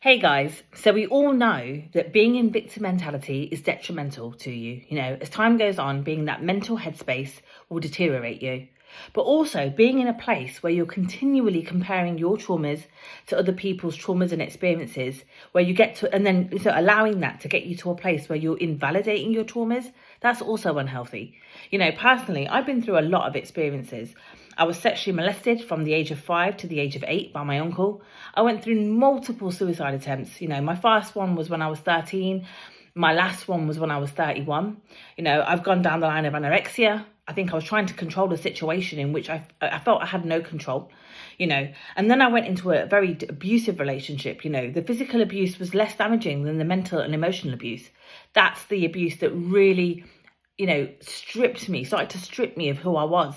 Hey guys, so we all know that being in victim mentality is detrimental to you. As time goes on, being in that mental headspace will deteriorate you. But also being in a place where you're continually comparing your traumas to other people's traumas and experiences, where you get to, and then allowing that to get you to a place where you're invalidating your traumas, that's also unhealthy. Personally, I've been through a lot of experiences. I was sexually molested from the age of 5 to the age of 8 by my uncle. I went through multiple suicide attempts. My first one was when I was 13. My last one was when I was 31. I've gone down the line of anorexia. I think I was trying to control the situation in which I felt I had no control, and then I went into a very abusive relationship. The physical abuse was less damaging than the mental and emotional abuse. That's the abuse that really, started to strip me of who I was.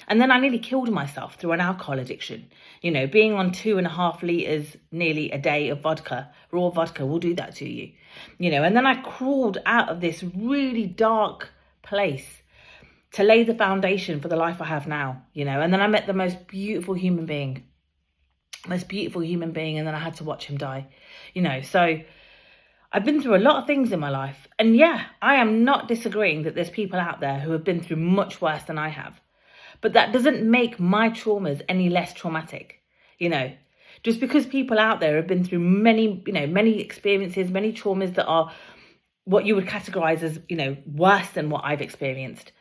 And then I nearly killed myself through an alcohol addiction. Being on 2.5 litres nearly a day of vodka, raw vodka, will do that to you. And then I crawled out of this really dark place to lay the foundation for the life I have now, and then I met the most beautiful human being, and then I had to watch him die, so I've been through a lot of things in my life. And yeah, I am not disagreeing that there's people out there who have been through much worse than I have. But that doesn't make my traumas any less traumatic, Just because people out there have been through many experiences, many traumas that are what you would categorize as, worse than what I've experienced.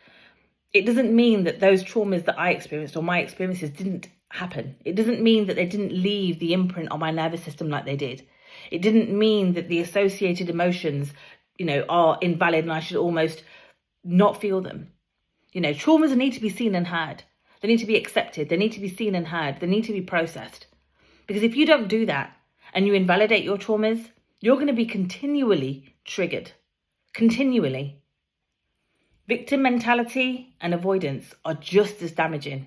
It doesn't mean that those traumas that I experienced or my experiences didn't happen. It doesn't mean that they didn't leave the imprint on my nervous system like they did. It didn't mean that the associated emotions, are invalid and I should almost not feel them. Traumas need to be seen and heard. They need to be accepted. They need to be seen and heard. They need to be processed. Because if you don't do that and you invalidate your traumas, you're going to be continually triggered. Continually. Victim mentality and avoidance are just as damaging.